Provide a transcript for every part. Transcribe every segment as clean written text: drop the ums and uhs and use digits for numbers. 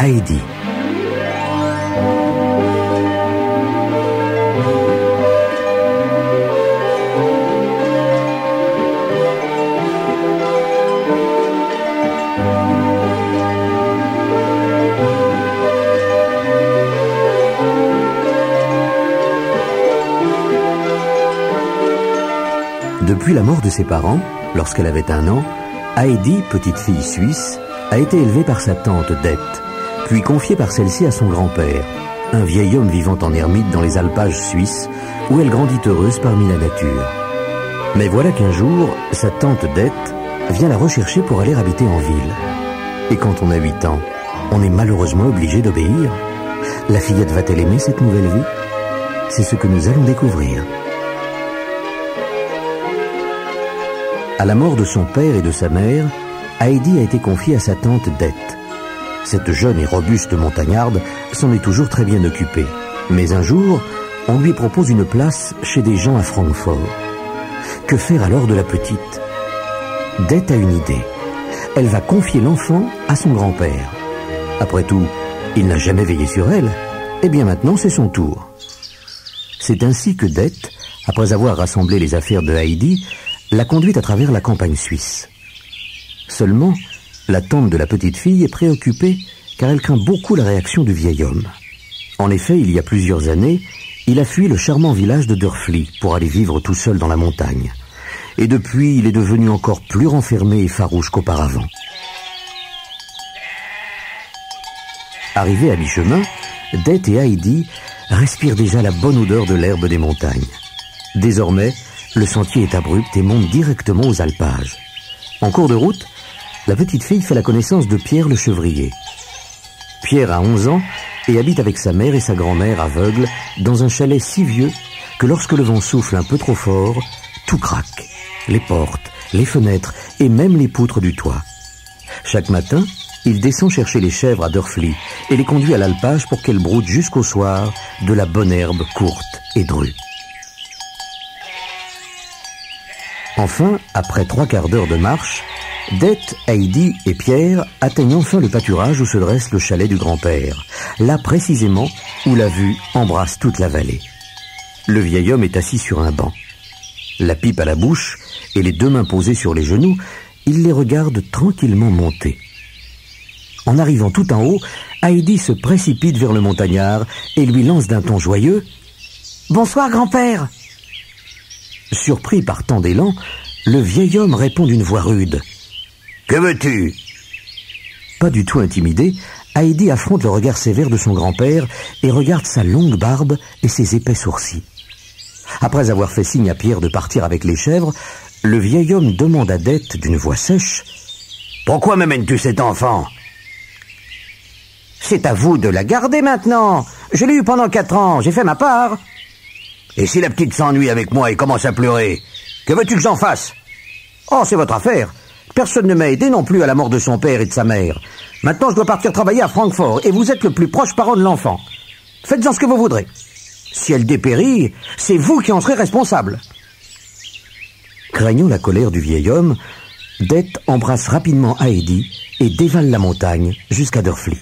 Heidi. Depuis la mort de ses parents, lorsqu'elle avait 1 an, Heidi, petite fille suisse, a été élevée par sa tante Dete, puis confiée par celle-ci à son grand-père, un vieil homme vivant en ermite dans les alpages suisses, où elle grandit heureuse parmi la nature. Mais voilà qu'un jour, sa tante Dete vient la rechercher pour aller habiter en ville. Et quand on a 8 ans, on est malheureusement obligé d'obéir. La fillette va-t-elle aimer cette nouvelle vie? C'est ce que nous allons découvrir. À la mort de son père et de sa mère, Heidi a été confiée à sa tante Dete. Cette jeune et robuste montagnarde s'en est toujours très bien occupée. Mais un jour, on lui propose une place chez des gens à Francfort. Que faire alors de la petite? Dete a une idée. Elle va confier l'enfant à son grand-père. Après tout, il n'a jamais veillé sur elle. Eh bien maintenant, c'est son tour. C'est ainsi que Dete, après avoir rassemblé les affaires de Heidi, l'a conduite à travers la campagne suisse. Seulement, la tante de la petite fille est préoccupée car elle craint beaucoup la réaction du vieil homme. En effet, il y a plusieurs années, il a fui le charmant village de Dörfli pour aller vivre tout seul dans la montagne. Et depuis, il est devenu encore plus renfermé et farouche qu'auparavant. Arrivés à mi-chemin, Dete et Heidi respirent déjà la bonne odeur de l'herbe des montagnes. Désormais, le sentier est abrupt et monte directement aux alpages. En cours de route, la petite fille fait la connaissance de Pierre le chevrier. Pierre a 11 ans et habite avec sa mère et sa grand-mère aveugle dans un chalet si vieux que lorsque le vent souffle un peu trop fort, tout craque. Les portes, les fenêtres et même les poutres du toit. Chaque matin, il descend chercher les chèvres à Dörfli et les conduit à l'alpage pour qu'elles broutent jusqu'au soir de la bonne herbe courte et drue. Enfin, après 3/4 d'heure de marche, Dete, Heidi et Pierre atteignent enfin le pâturage où se dresse le chalet du grand-père, là précisément où la vue embrasse toute la vallée. Le vieil homme est assis sur un banc. La pipe à la bouche et les 2 mains posées sur les genoux, il les regarde tranquillement monter. En arrivant tout en haut, Heidi se précipite vers le montagnard et lui lance d'un ton joyeux « Bonsoir, grand-père !» Surpris par tant d'élan, le vieil homme répond d'une voix rude. « Que veux-tu » Pas du tout intimidé, Heidi affronte le regard sévère de son grand-père et regarde sa longue barbe et ses épais sourcils. Après avoir fait signe à Pierre de partir avec les chèvres, le vieil homme demande à Dete d'une voix sèche « Pourquoi m'amènes-tu cet enfant ?»« C'est à vous de la garder maintenant. Je l'ai eu pendant 4 ans, j'ai fait ma part. » Et si la petite s'ennuie avec moi et commence à pleurer, que veux-tu que j'en fasse? Oh, c'est votre affaire. Personne ne m'a aidé non plus à la mort de son père et de sa mère. Maintenant, je dois partir travailler à Francfort et vous êtes le plus proche parent de l'enfant. Faites-en ce que vous voudrez. Si elle dépérit, c'est vous qui en serez responsable. Craignant la colère du vieil homme, Dete embrasse rapidement Heidi et dévale la montagne jusqu'à Dörfli.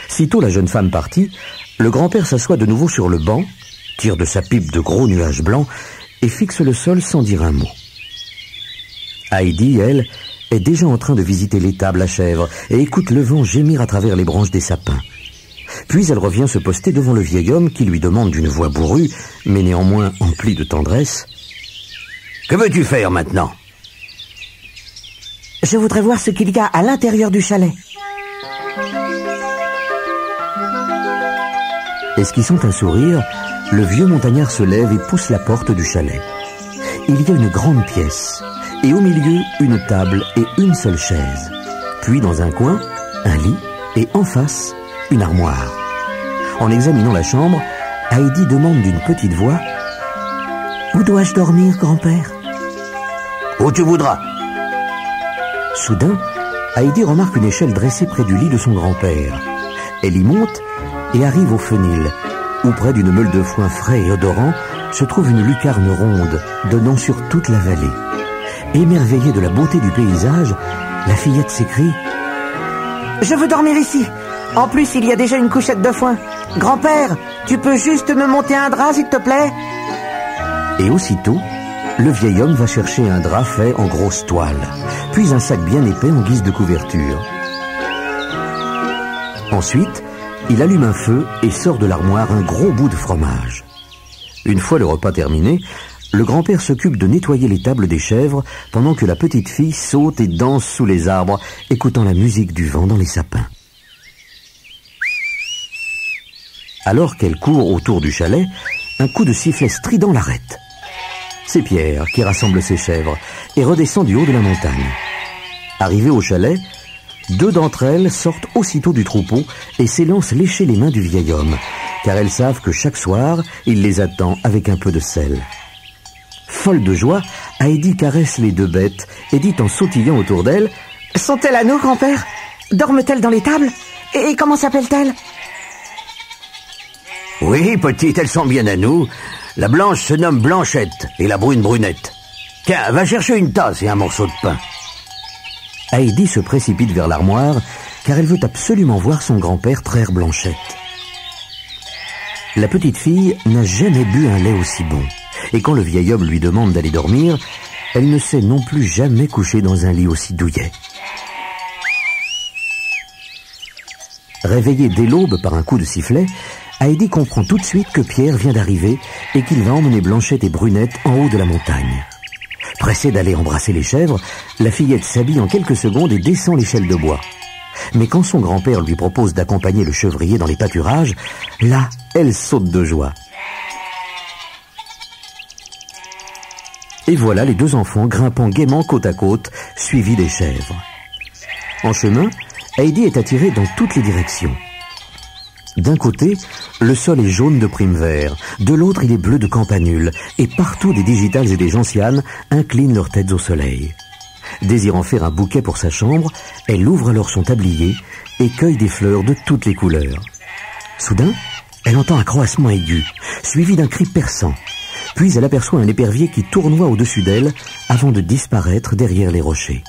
Sitôt la jeune femme partie, le grand-père s'assoit de nouveau sur le banc, tire de sa pipe de gros nuages blancs et fixe le sol sans dire un mot. Heidi, elle, est déjà en train de visiter l'étable à chèvres et écoute le vent gémir à travers les branches des sapins. Puis elle revient se poster devant le vieil homme qui lui demande d'une voix bourrue, mais néanmoins emplie de tendresse. « Que veux-tu faire maintenant ?»« Je voudrais voir ce qu'il y a à l'intérieur du chalet. » Esquissant un sourire, le vieux montagnard se lève et pousse la porte du chalet. Il y a une grande pièce, et au milieu, une table et une seule chaise. Puis dans un coin, un lit, et en face, une armoire. En examinant la chambre, Heidi demande d'une petite voix « Où dois-je dormir, grand-père ?»« Où tu voudras. » Soudain, Heidi remarque une échelle dressée près du lit de son grand-père. Elle y monte et arrive au fenil, où près d'une meule de foin frais et odorant se trouve une lucarne ronde donnant sur toute la vallée. Émerveillée de la beauté du paysage, la fillette s'écrie Je veux dormir ici. En plus, il y a déjà une couchette de foin. Grand-père, tu peux juste me monter un drap, s'il te plaît? Et aussitôt, le vieil homme va chercher un drap fait en grosse toile, puis un sac bien épais en guise de couverture. Ensuite, il allume un feu et sort de l'armoire un gros bout de fromage. Une fois le repas terminé, le grand-père s'occupe de nettoyer les tables des chèvres pendant que la petite fille saute et danse sous les arbres, écoutant la musique du vent dans les sapins. Alors qu'elle court autour du chalet, un coup de sifflet strident l'arrête. C'est Pierre qui rassemble ses chèvres et redescend du haut de la montagne. Arrivé au chalet, 2 d'entre elles sortent aussitôt du troupeau et s'élancent lécher les mains du vieil homme, car elles savent que chaque soir, il les attend avec un peu de sel. Folle de joie, Heidi caresse les 2 bêtes et dit en sautillant autour d'elles: « Sont-elles à nous, grand-père? Dorment-elles dans les tables? Et comment s'appellent-elles » ? Oui, petite, elles sont bien à nous. La blanche se nomme Blanchette et la brune Brunette. Tiens, va chercher une tasse et un morceau de pain. Heidi se précipite vers l'armoire, car elle veut absolument voir son grand-père traire Blanchette. La petite fille n'a jamais bu un lait aussi bon, et quand le vieil homme lui demande d'aller dormir, elle ne s'est non plus jamais couchée dans un lit aussi douillet. Réveillée dès l'aube par un coup de sifflet, Heidi comprend tout de suite que Pierre vient d'arriver et qu'il va emmener Blanchette et Brunette en haut de la montagne. Pressée d'aller embrasser les chèvres, la fillette s'habille en quelques secondes et descend l'échelle de bois. Mais quand son grand-père lui propose d'accompagner le chevrier dans les pâturages, là, elle saute de joie. Et voilà les 2 enfants grimpant gaiement côte à côte, suivis des chèvres. En chemin, Heidi est attirée dans toutes les directions. D'un côté, le sol est jaune de prime vert, de l'autre il est bleu de campanule, et partout des digitales et des gentianes inclinent leurs têtes au soleil. Désirant faire un bouquet pour sa chambre, elle ouvre alors son tablier et cueille des fleurs de toutes les couleurs. Soudain, elle entend un croassement aigu, suivi d'un cri perçant. Puis elle aperçoit un épervier qui tournoie au-dessus d'elle avant de disparaître derrière les rochers.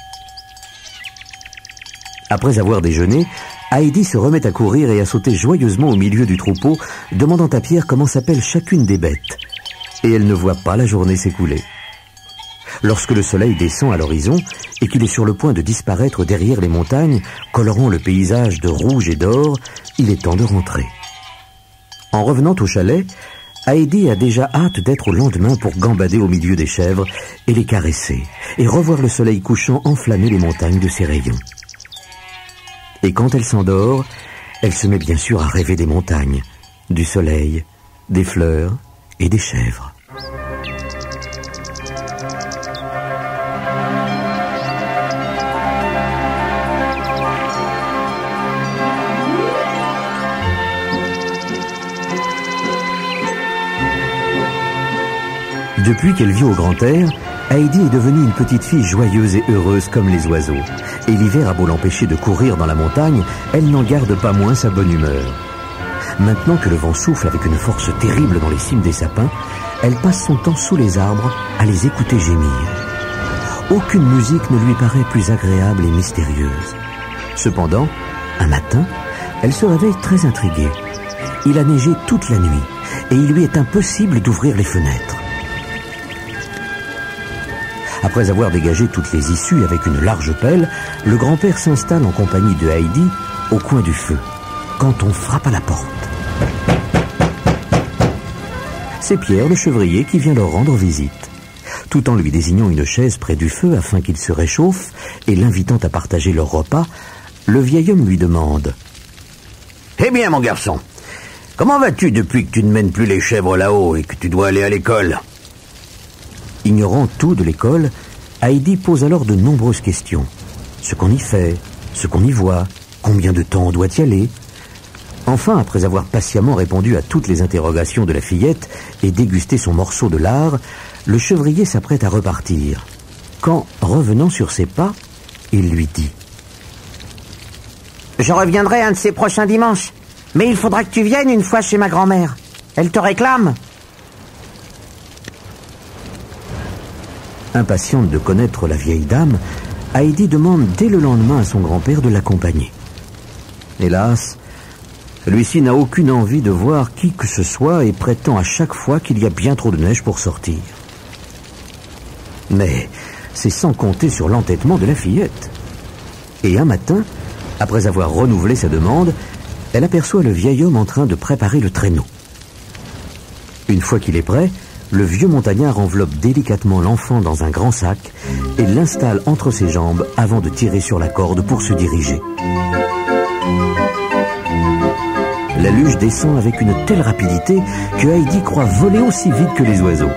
Après avoir déjeuné, Heidi se remet à courir et à sauter joyeusement au milieu du troupeau, demandant à Pierre comment s'appelle chacune des bêtes. Et elle ne voit pas la journée s'écouler. Lorsque le soleil descend à l'horizon et qu'il est sur le point de disparaître derrière les montagnes, colorant le paysage de rouge et d'or, il est temps de rentrer. En revenant au chalet, Heidi a déjà hâte d'être au lendemain pour gambader au milieu des chèvres et les caresser, et revoir le soleil couchant enflammer les montagnes de ses rayons. Et quand elle s'endort, elle se met bien sûr à rêver des montagnes, du soleil, des fleurs et des chèvres. Depuis qu'elle vit au grand air, Heidi est devenue une petite fille joyeuse et heureuse comme les oiseaux. Et l'hiver a beau l'empêcher de courir dans la montagne, elle n'en garde pas moins sa bonne humeur. Maintenant que le vent souffle avec une force terrible dans les cimes des sapins, elle passe son temps sous les arbres à les écouter gémir. Aucune musique ne lui paraît plus agréable et mystérieuse. Cependant, un matin, elle se réveille très intriguée. Il a neigé toute la nuit et il lui est impossible d'ouvrir les fenêtres. Après avoir dégagé toutes les issues avec une large pelle, le grand-père s'installe en compagnie de Heidi au coin du feu, quand on frappe à la porte. C'est Pierre, le chevrier, qui vient leur rendre visite. Tout en lui désignant une chaise près du feu afin qu'il se réchauffe et l'invitant à partager leur repas, le vieil homme lui demande: « Eh bien, mon garçon, comment vas-tu depuis que tu ne mènes plus les chèvres là-haut et que tu dois aller à l'école ?» Ignorant tout de l'école, Heidi pose alors de nombreuses questions. Ce qu'on y fait, ce qu'on y voit, combien de temps on doit y aller. Enfin, après avoir patiemment répondu à toutes les interrogations de la fillette et dégusté son morceau de lard, le chevrier s'apprête à repartir. Quand, revenant sur ses pas, il lui dit: « Je reviendrai un de ces prochains dimanches, mais il faudra que tu viennes une fois chez ma grand-mère. Elle te réclame. » Impatiente de connaître la vieille dame, Heidi demande dès le lendemain à son grand-père de l'accompagner. Hélas, celui-ci n'a aucune envie de voir qui que ce soit et prétend à chaque fois qu'il y a bien trop de neige pour sortir. Mais c'est sans compter sur l'entêtement de la fillette. Et un matin, après avoir renouvelé sa demande, elle aperçoit le vieil homme en train de préparer le traîneau. Une fois qu'il est prêt, le vieux montagnard enveloppe délicatement l'enfant dans un grand sac et l'installe entre ses jambes avant de tirer sur la corde pour se diriger. La luge descend avec une telle rapidité que Heidi croit voler aussi vite que les oiseaux.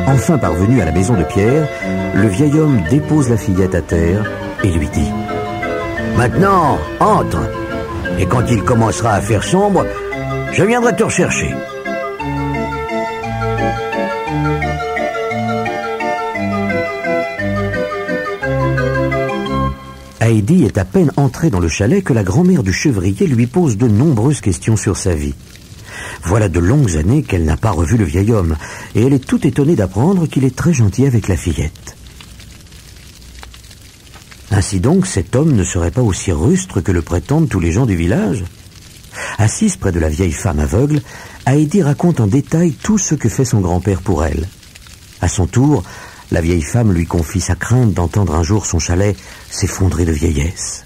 Enfin parvenu à la maison de Pierre, le vieil homme dépose la fillette à terre et lui dit « Maintenant, entre. Et quand il commencera à faire sombre, je viendrai te rechercher. » Heidi est à peine entrée dans le chalet que la grand-mère du chevrier lui pose de nombreuses questions sur sa vie. Voilà de longues années qu'elle n'a pas revu le vieil homme, et elle est tout étonnée d'apprendre qu'il est très gentil avec la fillette. Ainsi donc, cet homme ne serait pas aussi rustre que le prétendent tous les gens du village. Assise près de la vieille femme aveugle, Heidi raconte en détail tout ce que fait son grand-père pour elle. À son tour, la vieille femme lui confie sa crainte d'entendre un jour son chalet s'effondrer de vieillesse.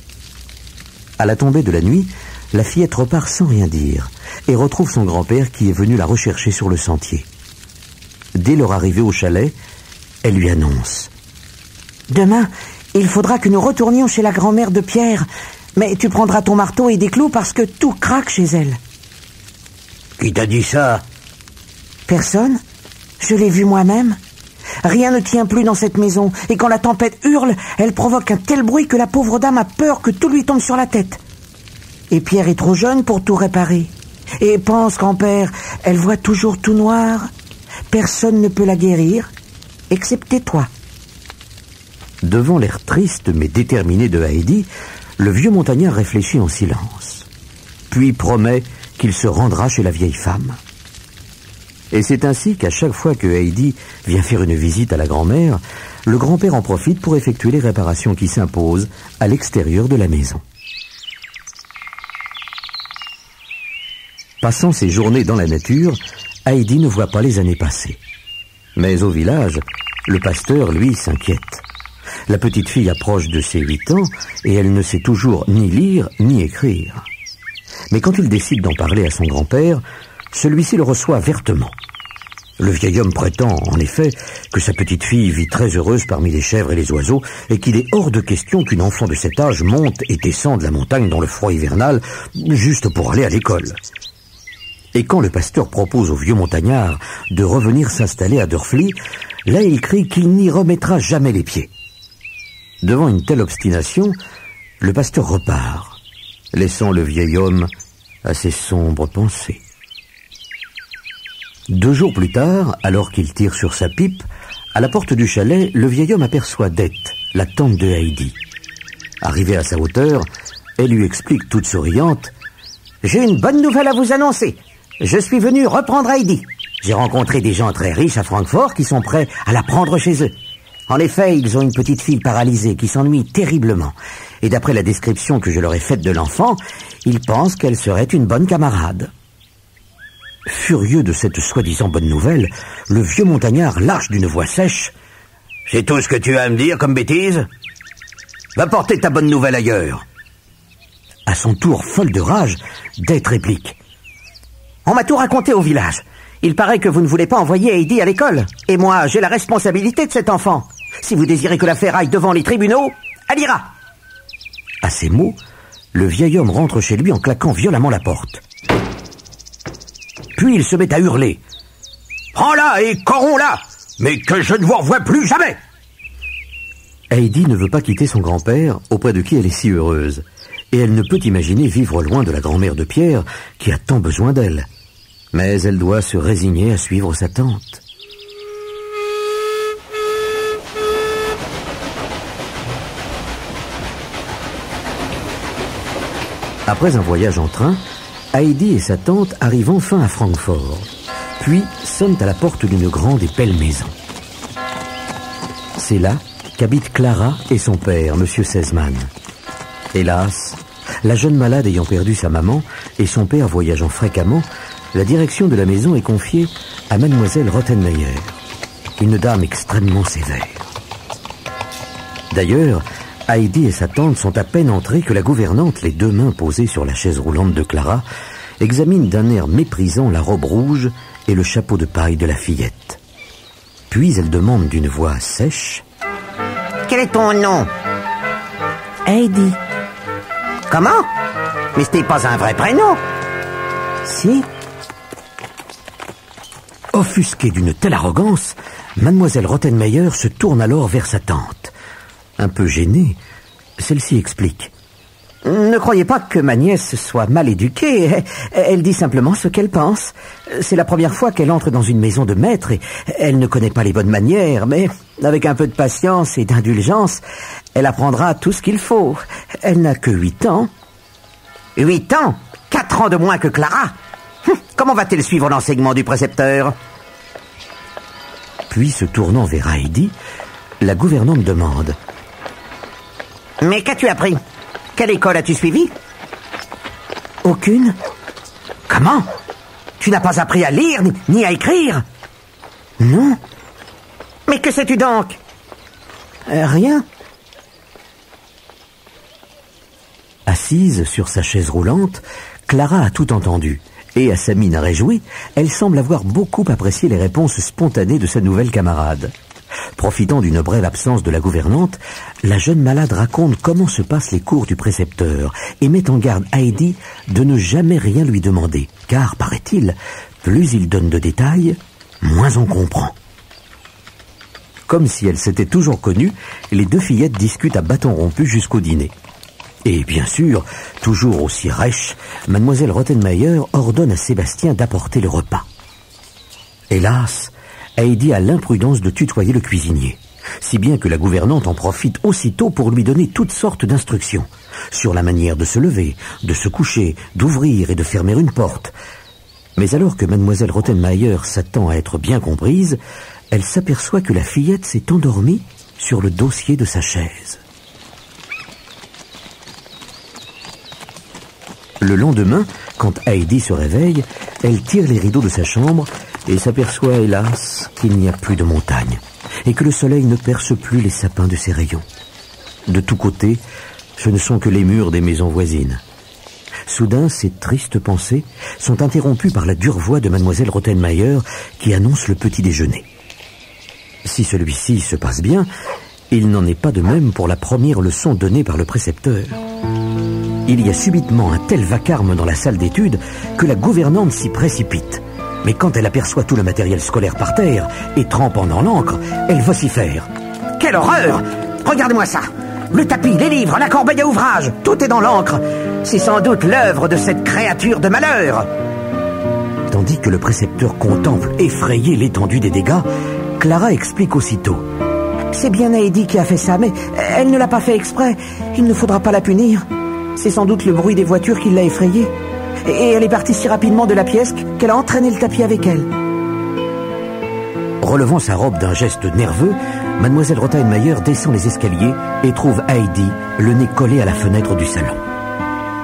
À la tombée de la nuit, la fillette repart sans rien dire et retrouve son grand-père qui est venu la rechercher sur le sentier. Dès leur arrivée au chalet, elle lui annonce « Demain, il faudra que nous retournions chez la grand-mère de Pierre, mais tu prendras ton marteau et des clous parce que tout craque chez elle. » Qui t'a dit ça? Personne. Je l'ai vu moi-même. Rien ne tient plus dans cette maison, et quand la tempête hurle, elle provoque un tel bruit que la pauvre dame a peur que tout lui tombe sur la tête. Et Pierre est trop jeune pour tout réparer. Et pense, grand-père, elle voit toujours tout noir. Personne ne peut la guérir, excepté toi. Devant l'air triste mais déterminé de Heidi, le vieux montagnard réfléchit en silence, puis promet qu'il se rendra chez la vieille femme. Et c'est ainsi qu'à chaque fois que Heidi vient faire une visite à la grand-mère, le grand-père en profite pour effectuer les réparations qui s'imposent à l'extérieur de la maison. Passant ses journées dans la nature, Heidi ne voit pas les années passer. Mais au village, le pasteur, lui, s'inquiète. La petite fille approche de ses 8 ans et elle ne sait toujours ni lire ni écrire. Mais quand il décide d'en parler à son grand-père, celui-ci le reçoit vertement. Le vieil homme prétend, en effet, que sa petite fille vit très heureuse parmi les chèvres et les oiseaux et qu'il est hors de question qu'une enfant de cet âge monte et descende la montagne dans le froid hivernal juste pour aller à l'école. Et quand le pasteur propose au vieux montagnard de revenir s'installer à Dörfli, là il crie qu'il n'y remettra jamais les pieds. Devant une telle obstination, le pasteur repart, laissant le vieil homme à ses sombres pensées. 2 jours plus tard, alors qu'il tire sur sa pipe, à la porte du chalet, le vieil homme aperçoit Dette, la tante de Heidi. Arrivée à sa hauteur, elle lui explique toute souriante « J'ai une bonne nouvelle à vous annoncer. Je suis venu reprendre Heidi. J'ai rencontré des gens très riches à Francfort qui sont prêts à la prendre chez eux. En effet, ils ont une petite fille paralysée qui s'ennuie terriblement. Et d'après la description que je leur ai faite de l'enfant, ils pensent qu'elle serait une bonne camarade. » Furieux de cette soi-disant bonne nouvelle, le vieux montagnard lâche d'une voix sèche « C'est tout ce que tu as à me dire comme bêtise? Va porter ta bonne nouvelle ailleurs. » À son tour, folle de rage, Dette réplique « On m'a tout raconté au village. Il paraît que vous ne voulez pas envoyer Heidi à l'école. Et moi, j'ai la responsabilité de cet enfant. Si vous désirez que l'affaire aille devant les tribunaux, elle ira. » À ces mots, le vieil homme rentre chez lui en claquant violemment la porte. Puis il se met à hurler. « Prends-la et corromps-la, mais que je ne vous revoie plus jamais !» Heidi ne veut pas quitter son grand-père, auprès de qui elle est si heureuse. Et elle ne peut imaginer vivre loin de la grand-mère de Pierre, qui a tant besoin d'elle. Mais elle doit se résigner à suivre sa tante. Après un voyage en train, Heidi et sa tante arrivent enfin à Francfort, puis sonnent à la porte d'une grande et belle maison. C'est là qu'habitent Clara et son père, M. Sesemann. Hélas, La jeune malade ayant perdu sa maman et son père voyageant fréquemment, la direction de la maison est confiée à mademoiselle Rottenmeier, une dame extrêmement sévère. D'ailleurs, Heidi et sa tante sont à peine entrées que la gouvernante, les deux mains posées sur la chaise roulante de Clara, examine d'un air méprisant la robe rouge et le chapeau de paille de la fillette. Puis elle demande d'une voix sèche: « Quel est ton nom ?»« Heidi. »« Comment? Mais ce n'est pas un vrai prénom. »« Si. » Offusquée d'une telle arrogance, mademoiselle Rottenmeier se tourne alors vers sa tante. Un peu gênée, celle-ci explique: « Ne croyez pas que ma nièce soit mal éduquée. Elle dit simplement ce qu'elle pense. C'est la première fois qu'elle entre dans une maison de maître et elle ne connaît pas les bonnes manières, mais avec un peu de patience et d'indulgence, elle apprendra tout ce qu'il faut. Elle n'a que 8 ans. » « 8 ans? 4 ans de moins que Clara? Comment va-t-elle suivre l'enseignement du précepteur ?» Puis, se tournant vers Heidi, la gouvernante demande: « Mais qu'as-tu appris? Quelle école as-tu suivi? »« Aucune. »« Comment? Tu n'as pas appris à lire ni à écrire? »« Non. »« Mais que sais-tu donc? »« Rien. » Assise sur sa chaise roulante, Clara a tout entendu, et à sa mine réjouie, elle semble avoir beaucoup apprécié les réponses spontanées de sa nouvelle camarade. Profitant d'une brève absence de la gouvernante, la jeune malade raconte comment se passent les cours du précepteur et met en garde Heidi de ne jamais rien lui demander, car, paraît-il, plus il donne de détails, moins on comprend. Comme si elles s'étaient toujours connues, les deux fillettes discutent à bâton rompu jusqu'au dîner. Et bien sûr, toujours aussi rêche, mademoiselle Rottenmeier ordonne à Sébastien d'apporter le repas. Hélas, Heidi a l'imprudence de tutoyer le cuisinier, si bien que la gouvernante en profite aussitôt pour lui donner toutes sortes d'instructions sur la manière de se lever, de se coucher, d'ouvrir et de fermer une porte. Mais alors que mademoiselle Rottenmeier s'attend à être bien comprise, elle s'aperçoit que la fillette s'est endormie sur le dossier de sa chaise. Le lendemain, quand Heidi se réveille, elle tire les rideaux de sa chambre et s'aperçoit, hélas, qu'il n'y a plus de montagne et que le soleil ne perce plus les sapins de ses rayons. De tous côtés, ce ne sont que les murs des maisons voisines. Soudain, ces tristes pensées sont interrompues par la dure voix de mademoiselle Rottenmeier qui annonce le petit déjeuner. Si celui-ci se passe bien, il n'en est pas de même pour la première leçon donnée par le précepteur. Il y a subitement un tel vacarme dans la salle d'études que la gouvernante s'y précipite. Mais quand elle aperçoit tout le matériel scolaire par terre et trempant dans l'encre, elle vocifère: « Quelle horreur! Regarde-moi ça! Le tapis, les livres, la corbeille à ouvrage, tout est dans l'encre. C'est sans doute l'œuvre de cette créature de malheur. » Tandis que le précepteur contemple effrayé l'étendue des dégâts, Clara explique aussitôt: « C'est bien Heidi qui a fait ça, mais elle ne l'a pas fait exprès. Il ne faudra pas la punir. C'est sans doute le bruit des voitures qui l'a effrayée. Et elle est partie si rapidement de la pièce qu'elle a entraîné le tapis avec elle. » Relevant sa robe d'un geste nerveux, mademoiselle Rottenmeier descend les escaliers et trouve Heidi, le nez collé à la fenêtre du salon.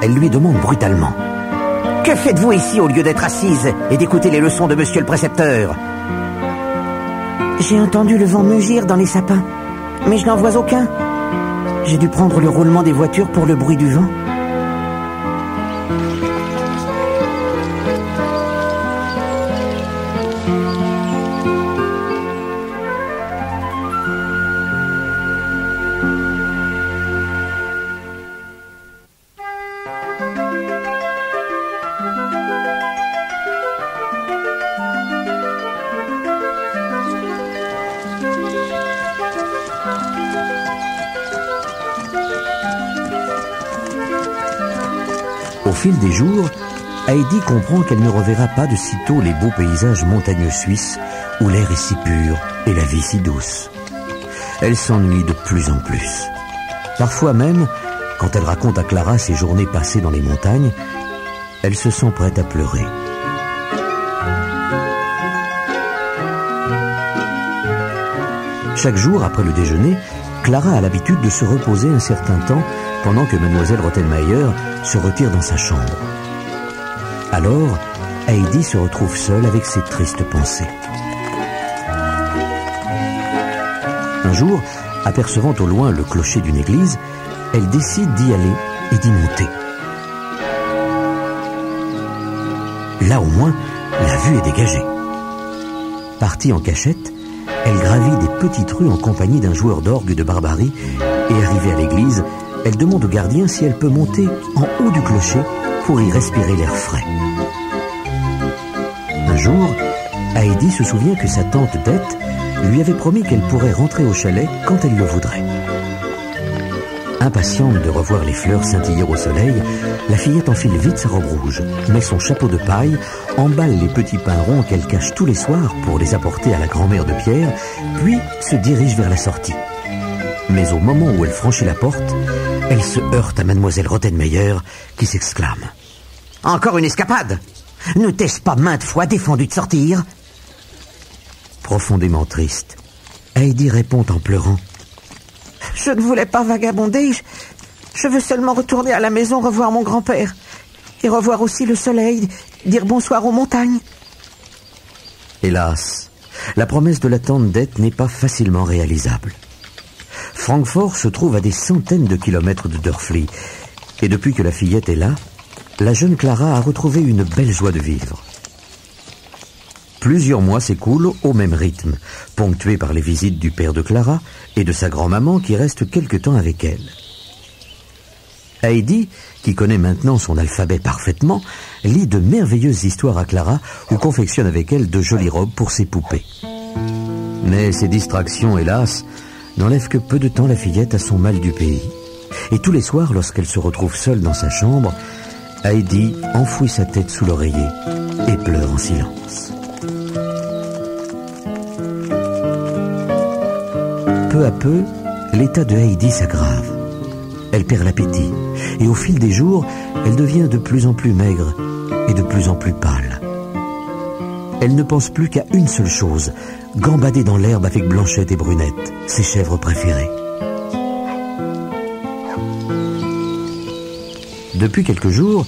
Elle lui demande brutalement: « Que faites-vous ici au lieu d'être assise et d'écouter les leçons de monsieur le précepteur ?»« J'ai entendu le vent mugir dans les sapins, mais je n'en vois aucun. J'ai dû prendre le roulement des voitures pour le bruit du vent. » Au fil des jours, Heidi comprend qu'elle ne reverra pas de sitôt les beaux paysages montagneux suisses où l'air est si pur et la vie si douce. Elle s'ennuie de plus en plus. Parfois même, quand elle raconte à Clara ses journées passées dans les montagnes, elle se sent prête à pleurer. Chaque jour, après le déjeuner, Clara a l'habitude de se reposer un certain temps pendant que mademoiselle Rottenmeier se retire dans sa chambre. Alors, Heidi se retrouve seule avec ses tristes pensées. Un jour, apercevant au loin le clocher d'une église, elle décide d'y aller et d'y monter. Là au moins, la vue est dégagée. Partie en cachette, elle gravit des petites rues en compagnie d'un joueur d'orgue de Barbarie et arrivée à l'église, elle demande au gardien si elle peut monter en haut du clocher pour y respirer l'air frais. Un jour, Heidi se souvient que sa tante Dete lui avait promis qu'elle pourrait rentrer au chalet quand elle le voudrait. Impatiente de revoir les fleurs scintiller au soleil, la fillette enfile vite sa robe rouge, met son chapeau de paille, emballe les petits pains ronds qu'elle cache tous les soirs pour les apporter à la grand-mère de Pierre, puis se dirige vers la sortie. Mais au moment où elle franchit la porte, elle se heurte à mademoiselle Rottenmeier qui s'exclame. « Encore une escapade! Ne t'ai-je pas maintes fois défendu de sortir ?» Profondément triste, Heidi répond en pleurant. « Je ne voulais pas vagabonder. Je veux seulement retourner à la maison revoir mon grand-père. Et revoir aussi le soleil, dire bonsoir aux montagnes. » Hélas, la promesse de la tante Dete n'est pas facilement réalisable. Francfort se trouve à des centaines de kilomètres de Dörfli, et depuis que la fillette est là, la jeune Clara a retrouvé une belle joie de vivre. Plusieurs mois s'écoulent au même rythme, ponctués par les visites du père de Clara et de sa grand-maman qui reste quelque temps avec elle. Heidi, qui connaît maintenant son alphabet parfaitement, lit de merveilleuses histoires à Clara ou confectionne avec elle de jolies robes pour ses poupées. Mais ces distractions, hélas, n'enlèvent que peu de temps la fillette à son mal du pays. Et tous les soirs, lorsqu'elle se retrouve seule dans sa chambre, Heidi enfouit sa tête sous l'oreiller et pleure en silence. Peu à peu, l'état de Heidi s'aggrave. Elle perd l'appétit, et au fil des jours, elle devient de plus en plus maigre et de plus en plus pâle. Elle ne pense plus qu'à une seule chose, gambader dans l'herbe avec Blanchette et Brunette, ses chèvres préférées. Depuis quelques jours,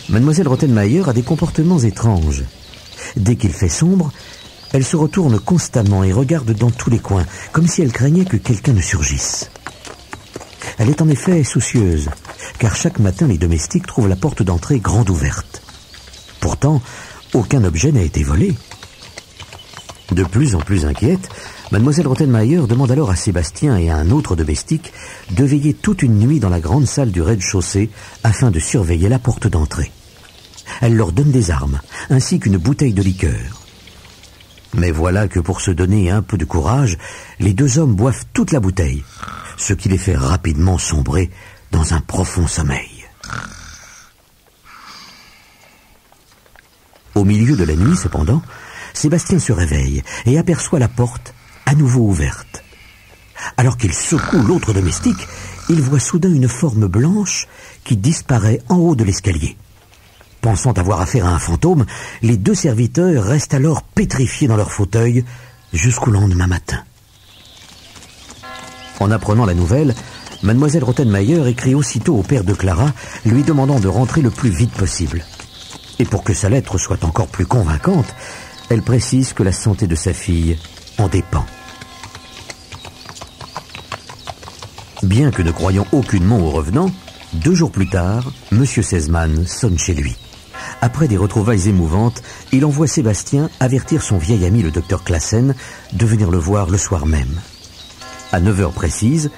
mademoiselle Rottenmeier a des comportements étranges. Dès qu'il fait sombre, elle se retourne constamment et regarde dans tous les coins, comme si elle craignait que quelqu'un ne surgisse. Elle est en effet soucieuse, car chaque matin les domestiques trouvent la porte d'entrée grande ouverte. Pourtant, aucun objet n'a été volé. De plus en plus inquiète, mademoiselle Rottenmeier demande alors à Sébastien et à un autre domestique de veiller toute une nuit dans la grande salle du rez-de-chaussée afin de surveiller la porte d'entrée. Elle leur donne des armes, ainsi qu'une bouteille de liqueur. Mais voilà que pour se donner un peu de courage, les deux hommes boivent toute la bouteille, ce qui les fait rapidement sombrer dans un profond sommeil. Au milieu de la nuit, cependant, Sébastien se réveille et aperçoit la porte à nouveau ouverte. Alors qu'il secoue l'autre domestique, il voit soudain une forme blanche qui disparaît en haut de l'escalier. Pensant avoir affaire à un fantôme, les deux serviteurs restent alors pétrifiés dans leur fauteuil jusqu'au lendemain matin. En apprenant la nouvelle, mademoiselle Rottenmeier écrit aussitôt au père de Clara, lui demandant de rentrer le plus vite possible. Et pour que sa lettre soit encore plus convaincante, elle précise que la santé de sa fille en dépend. Bien que ne croyant aucunement au revenant, 2 jours plus tard, M. Sesemann sonne chez lui. Après des retrouvailles émouvantes, il envoie Sébastien avertir son vieil ami le docteur Classen de venir le voir le soir même. À 9h précises,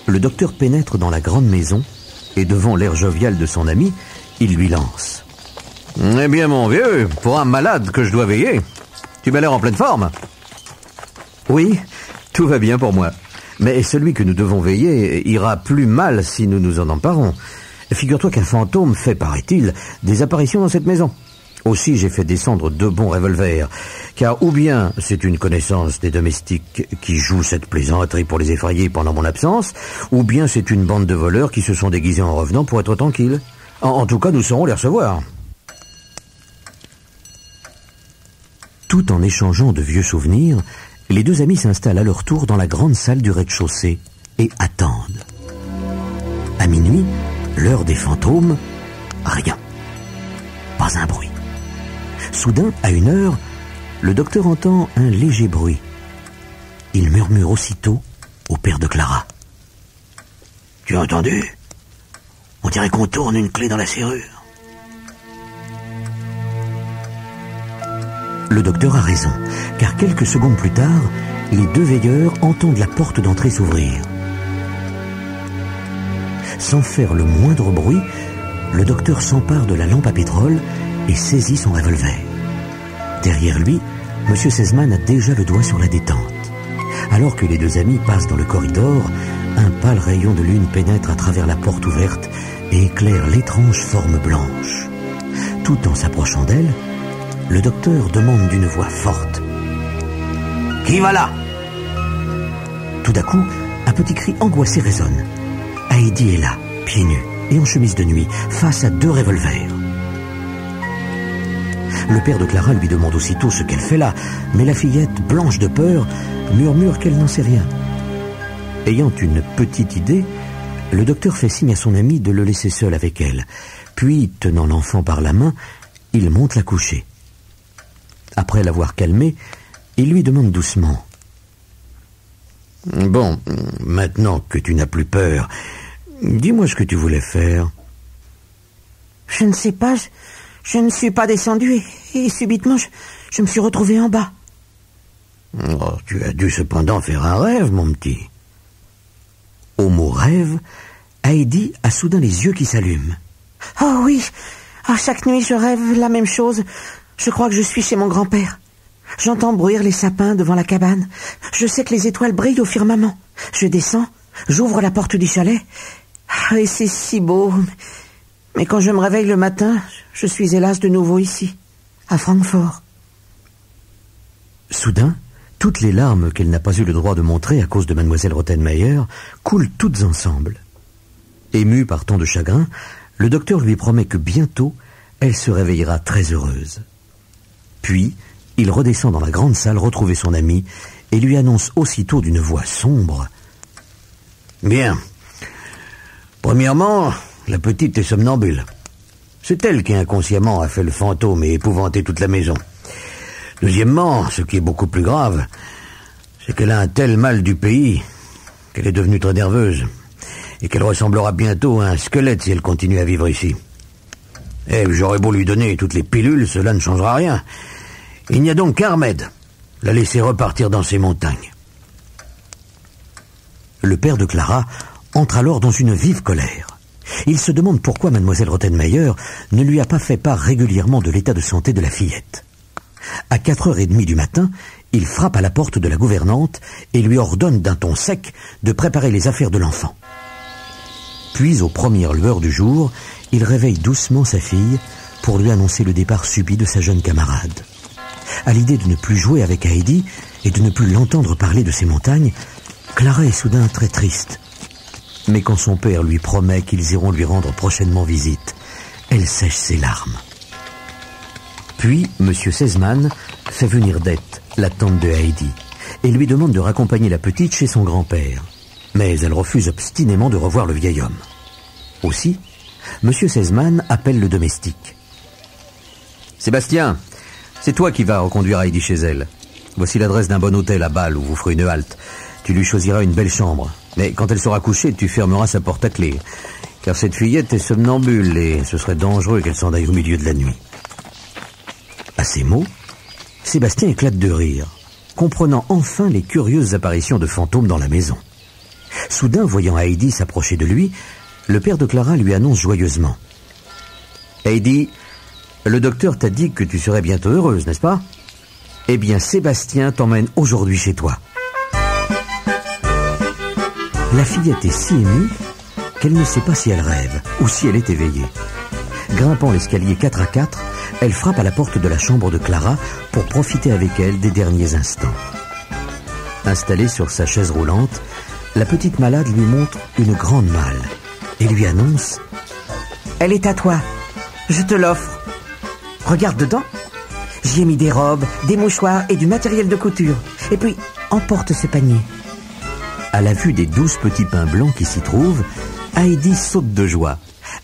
le docteur pénètre dans la grande maison et devant l'air jovial de son ami, il lui lance. « Eh bien mon vieux, pour un malade que je dois veiller, tu m'as l'air en pleine forme. »« Oui, tout va bien pour moi. Mais celui que nous devons veiller ira plus mal si nous nous en emparons. Figure-toi qu'un fantôme fait, paraît-il, des apparitions dans cette maison. Aussi, j'ai fait descendre 2 bons revolvers, car ou bien c'est une connaissance des domestiques qui joue cette plaisanterie pour les effrayer pendant mon absence, ou bien c'est une bande de voleurs qui se sont déguisés en revenants pour être tranquilles. En tout cas, nous saurons les recevoir. » Tout en échangeant de vieux souvenirs, les 2 amis s'installent à leur tour dans la grande salle du rez-de-chaussée et attendent. À minuit, l'heure des fantômes, Rien. Pas un bruit. Soudain, à une heure, le docteur entend un léger bruit. Il murmure aussitôt au père de Clara. « Tu as entendu ? On dirait qu'on tourne une clé dans la serrure. » Le docteur a raison, car quelques secondes plus tard, les deux veilleurs entendent la porte d'entrée s'ouvrir. Sans faire le moindre bruit, le docteur s'empare de la lampe à pétrole et saisit son revolver. Derrière lui, M. Sesemann a déjà le doigt sur la détente. Alors que les deux amis passent dans le corridor, un pâle rayon de lune pénètre à travers la porte ouverte et éclaire l'étrange forme blanche. Tout en s'approchant d'elle, le docteur demande d'une voix forte. « Qui va là ?» Tout d'un coup, un petit cri angoissé résonne. Heidi est là, pieds nus et en chemise de nuit, face à deux revolvers. Le père de Clara lui demande aussitôt ce qu'elle fait là, mais la fillette, blanche de peur, murmure qu'elle n'en sait rien. Ayant une petite idée, le docteur fait signe à son ami de le laisser seul avec elle. Puis, tenant l'enfant par la main, il monte la coucher. Après l'avoir calmée, il lui demande doucement. « Bon, maintenant que tu n'as plus peur, dis-moi ce que tu voulais faire. » « Je ne sais pas, je ne suis pas descendu et subitement je me suis retrouvé en bas. » « Oh, tu as dû cependant faire un rêve, mon petit. » Au mot rêve, Heidi a soudain les yeux qui s'allument. « Oh oui, à chaque nuit je rêve la même chose. Je crois que je suis chez mon grand-père. J'entends bruire les sapins devant la cabane. Je sais que les étoiles brillent au firmament. Je descends, j'ouvre la porte du chalet. Et c'est si beau. Mais quand je me réveille le matin, je suis hélas de nouveau ici, à Francfort. » Soudain, toutes les larmes qu'elle n'a pas eu le droit de montrer à cause de Mademoiselle Rottenmeier coulent toutes ensemble. Émue par tant de chagrin, le docteur lui promet que bientôt, elle se réveillera très heureuse. Puis, il redescend dans la grande salle retrouver son ami et lui annonce aussitôt d'une voix sombre. « Bien. Premièrement, la petite est somnambule. C'est elle qui inconsciemment a fait le fantôme et épouvanté toute la maison. Deuxièmement, ce qui est beaucoup plus grave, c'est qu'elle a un tel mal du pays qu'elle est devenue très nerveuse et qu'elle ressemblera bientôt à un squelette si elle continue à vivre ici. Et j'aurais beau lui donner toutes les pilules, cela ne changera rien. Il n'y a donc qu'à Ahmed, la laisser repartir dans ses montagnes. » Le père de Clara entre alors dans une vive colère. Il se demande pourquoi Mademoiselle Rottenmeier ne lui a pas fait part régulièrement de l'état de santé de la fillette. À 4h30 du matin, il frappe à la porte de la gouvernante et lui ordonne d'un ton sec de préparer les affaires de l'enfant. Puis, aux premières lueurs du jour, il réveille doucement sa fille pour lui annoncer le départ subit de sa jeune camarade. À l'idée de ne plus jouer avec Heidi et de ne plus l'entendre parler de ces montagnes, Clara est soudain très triste. Mais quand son père lui promet qu'ils iront lui rendre prochainement visite, elle sèche ses larmes. Puis, M. Sesemann fait venir Dete, la tante de Heidi, et lui demande de raccompagner la petite chez son grand-père. Mais elle refuse obstinément de revoir le vieil homme. Aussi, M. Sesemann appelle le domestique. « Sébastien, c'est toi qui vas reconduire Heidi chez elle. Voici l'adresse d'un bon hôtel à Bâle où vous ferez une halte. Tu lui choisiras une belle chambre. Mais quand elle sera couchée, tu fermeras sa porte à clé. Car cette fillette est somnambule et ce serait dangereux qu'elle s'en aille au milieu de la nuit. » À ces mots, Sébastien éclate de rire, comprenant enfin les curieuses apparitions de fantômes dans la maison. Soudain, voyant Heidi s'approcher de lui, le père de Clara lui annonce joyeusement. « Heidi, le docteur t'a dit que tu serais bientôt heureuse, n'est-ce pas ? Eh bien, Sébastien t'emmène aujourd'hui chez toi. » La fillette est si émue qu'elle ne sait pas si elle rêve ou si elle est éveillée. Grimpant l'escalier 4 à 4, elle frappe à la porte de la chambre de Clara pour profiter avec elle des derniers instants. Installée sur sa chaise roulante, la petite malade lui montre une grande malle et lui annonce « Elle est à toi, je te l'offre. Regarde dedans, j'y ai mis des robes, des mouchoirs et du matériel de couture. Et puis, emporte ce panier. » À la vue des 12 petits pains blancs qui s'y trouvent, Heidi saute de joie.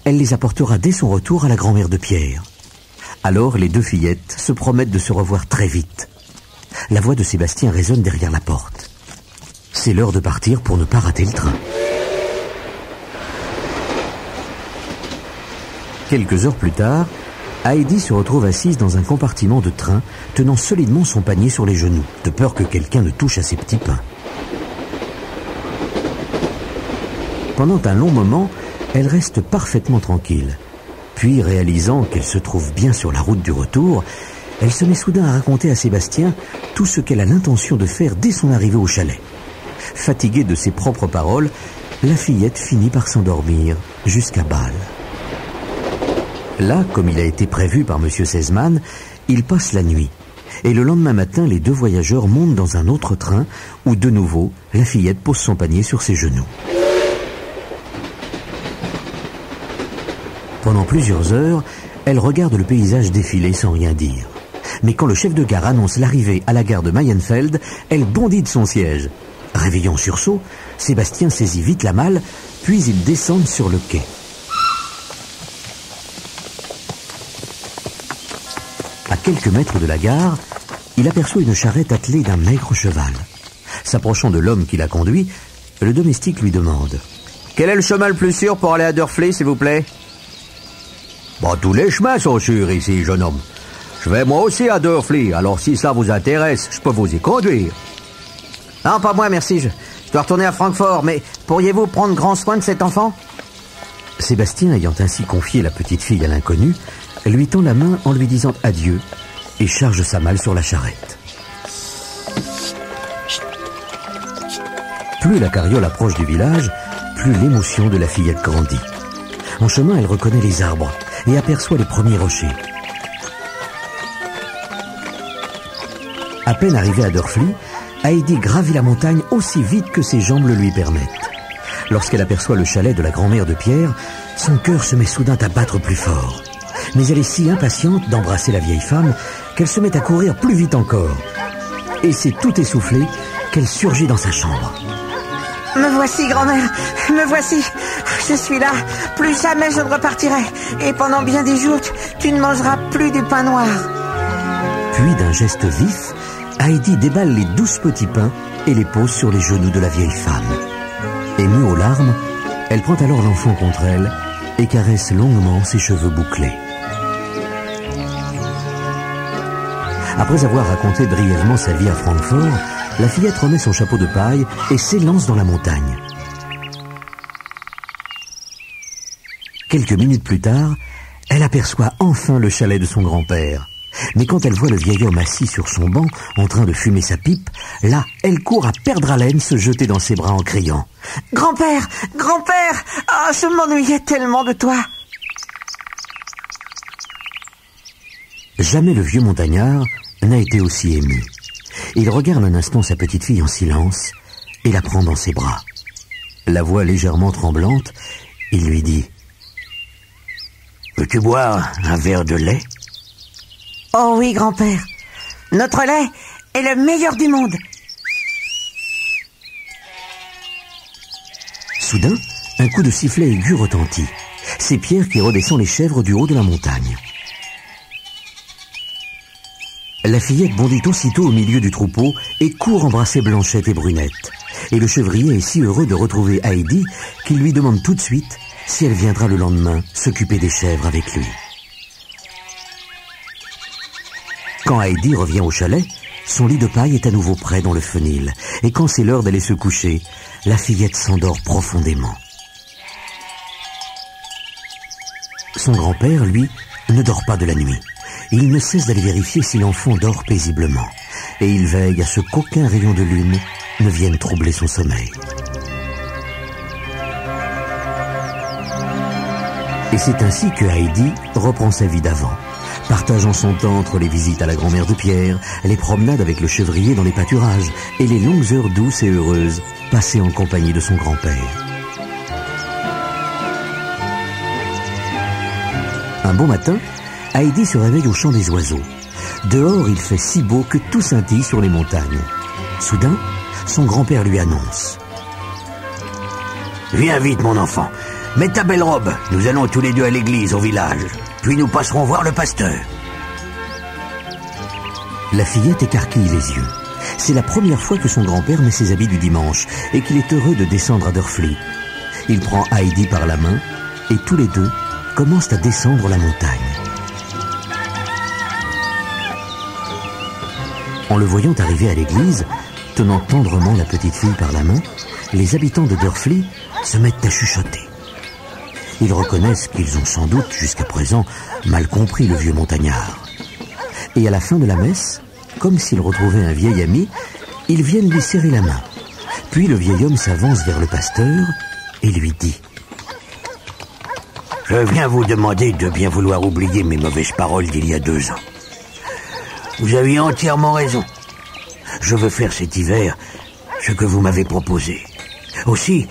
Elle les apportera dès son retour à la grand-mère de Pierre. Alors les deux fillettes se promettent de se revoir très vite. La voix de Sébastien résonne derrière la porte. C'est l'heure de partir pour ne pas rater le train. Quelques heures plus tard, Heidi se retrouve assise dans un compartiment de train, tenant solidement son panier sur les genoux, de peur que quelqu'un ne touche à ses petits pains. Pendant un long moment, elle reste parfaitement tranquille. Puis, réalisant qu'elle se trouve bien sur la route du retour, elle se met soudain à raconter à Sébastien tout ce qu'elle a l'intention de faire dès son arrivée au chalet. Fatiguée de ses propres paroles, la fillette finit par s'endormir jusqu'à Bâle. Là, comme il a été prévu par M. Sesemann, il passe la nuit. Et le lendemain matin, les deux voyageurs montent dans un autre train où, de nouveau, la fillette pose son panier sur ses genoux. Pendant plusieurs heures, elle regarde le paysage défiler sans rien dire. Mais quand le chef de gare annonce l'arrivée à la gare de Mayenfeld, elle bondit de son siège. Réveillé en sursaut, Sébastien saisit vite la malle, puis ils descendent sur le quai. À quelques mètres de la gare, il aperçoit une charrette attelée d'un maigre cheval. S'approchant de l'homme qui la conduit, le domestique lui demande « Quel est le chemin le plus sûr pour aller à Dörfli, s'il vous plaît ?» Bon, tous les chemins sont sûrs ici, jeune homme. Je vais moi aussi à Dörfli, alors si cela vous intéresse, je peux vous y conduire. Non, pas moi, merci, je dois retourner à Francfort, mais pourriez-vous prendre grand soin de cet enfant ? Sébastien, ayant ainsi confié la petite fille à l'inconnu, lui tend la main en lui disant adieu et charge sa malle sur la charrette. Plus la carriole approche du village, plus l'émotion de la fillette grandit. En chemin, elle reconnaît les arbres et aperçoit les premiers rochers. À peine arrivée à Dörfli, Heidi gravit la montagne aussi vite que ses jambes le lui permettent. Lorsqu'elle aperçoit le chalet de la grand-mère de Pierre, son cœur se met soudain à battre plus fort. Mais elle est si impatiente d'embrasser la vieille femme qu'elle se met à courir plus vite encore. Et c'est tout essoufflée qu'elle surgit dans sa chambre. « Me voici, grand-mère, me voici. Je suis là. Plus jamais je ne repartirai. Et pendant bien des jours, tu ne mangeras plus du pain noir. » Puis, d'un geste vif, Heidi déballe les 12 petits pains et les pose sur les genoux de la vieille femme. Émue aux larmes, elle prend alors l'enfant contre elle et caresse longuement ses cheveux bouclés. Après avoir raconté brièvement sa vie à Francfort, la fillette remet son chapeau de paille et s'élance dans la montagne. Quelques minutes plus tard, elle aperçoit enfin le chalet de son grand-père. Mais quand elle voit le vieil homme assis sur son banc, en train de fumer sa pipe, là, elle court à perdre haleine, se jeter dans ses bras en criant « Grand-père, grand-père, ah, je m'ennuyais tellement de toi !» Jamais le vieux montagnard n'a été aussi ému. Il regarde un instant sa petite fille en silence et la prend dans ses bras. La voix légèrement tremblante, il lui dit « Veux-tu boire un verre de lait ?» « Oh oui, grand-père. Notre lait est le meilleur du monde. » Soudain, un coup de sifflet aigu retentit. C'est Pierre qui redescend les chèvres du haut de la montagne. La fillette bondit aussitôt au milieu du troupeau et court embrasser Blanchette et Brunette. Et le chevrier est si heureux de retrouver Heidi qu'il lui demande tout de suite si elle viendra le lendemain s'occuper des chèvres avec lui. Quand Heidi revient au chalet, son lit de paille est à nouveau prêt dans le fenil. Et quand c'est l'heure d'aller se coucher, la fillette s'endort profondément. Son grand-père, lui, ne dort pas de la nuit. Il ne cesse d'aller vérifier si l'enfant dort paisiblement. Et il veille à ce qu'aucun rayon de lune ne vienne troubler son sommeil. Et c'est ainsi que Heidi reprend sa vie d'avant, partageant son temps entre les visites à la grand-mère de Pierre, les promenades avec le chevrier dans les pâturages et les longues heures douces et heureuses passées en compagnie de son grand-père. Un bon matin, Heidi se réveille au chant des oiseaux. Dehors, il fait si beau que tout scintille sur les montagnes. Soudain, son grand-père lui annonce Viens vite, mon enfant. Mets ta belle robe. Nous allons tous les deux à l'église, au village. Puis nous passerons voir le pasteur. La fillette écarquille les yeux. C'est la première fois que son grand-père met ses habits du dimanche et qu'il est heureux de descendre à Dörfli. Il prend Heidi par la main et tous les deux commencent à descendre la montagne. En le voyant arriver à l'église, tenant tendrement la petite fille par la main, les habitants de Dörfli se mettent à chuchoter. Ils reconnaissent qu'ils ont sans doute, jusqu'à présent, mal compris le vieux montagnard. Et à la fin de la messe, comme s'ils retrouvaient un vieil ami, ils viennent lui serrer la main. Puis le vieil homme s'avance vers le pasteur et lui dit: Je viens vous demander de bien vouloir oublier mes mauvaises paroles d'il y a 2 ans. Vous aviez entièrement raison. Je veux faire cet hiver ce que vous m'avez proposé. Aussi,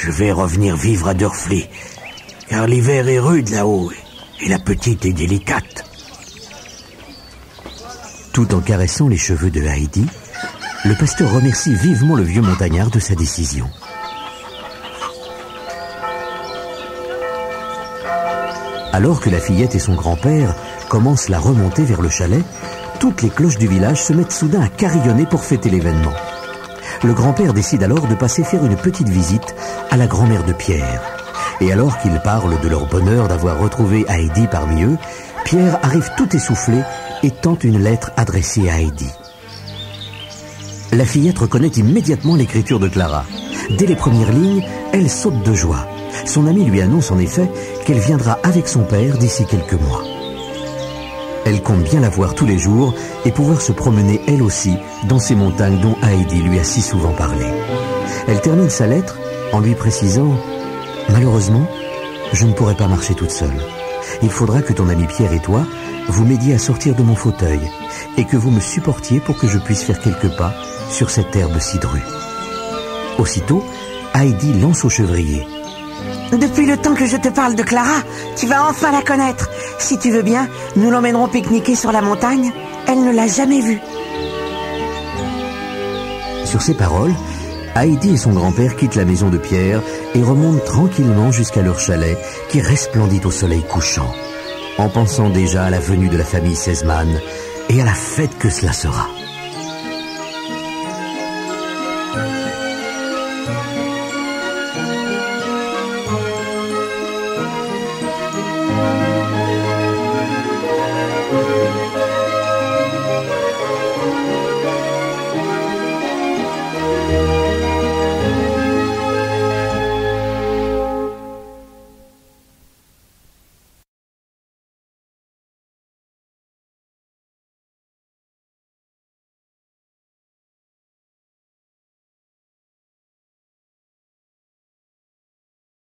je vais revenir vivre à Dörfli, car l'hiver est rude là-haut et la petite est délicate. Tout en caressant les cheveux de Heidi, le pasteur remercie vivement le vieux montagnard de sa décision. Alors que la fillette et son grand-père commencent la remontée vers le chalet, toutes les cloches du village se mettent soudain à carillonner pour fêter l'événement. Le grand-père décide alors de passer faire une petite visite à la grand-mère de Pierre. Et alors qu'ils parlent de leur bonheur d'avoir retrouvé Heidi parmi eux, Pierre arrive tout essoufflé et tente une lettre adressée à Heidi. La fillette reconnaît immédiatement l'écriture de Clara. Dès les premières lignes, elle saute de joie. Son amie lui annonce en effet qu'elle viendra avec son père d'ici quelques mois. Elle compte bien la voir tous les jours et pouvoir se promener elle aussi dans ces montagnes dont Heidi lui a si souvent parlé. Elle termine sa lettre en lui précisant: Malheureusement, je ne pourrai pas marcher toute seule. Il faudra que ton ami Pierre et toi vous m'aidiez à sortir de mon fauteuil et que vous me supportiez pour que je puisse faire quelques pas sur cette herbe si drue. Aussitôt, Heidi lance au chevrier: Depuis le temps que je te parle de Clara, tu vas enfin la connaître. Si tu veux bien, nous l'emmènerons pique-niquer sur la montagne. Elle ne l'a jamais vue. Sur ces paroles, Heidi et son grand-père quittent la maison de Pierre et remontent tranquillement jusqu'à leur chalet qui resplendit au soleil couchant, en pensant déjà à la venue de la famille Sesemann et à la fête que cela sera.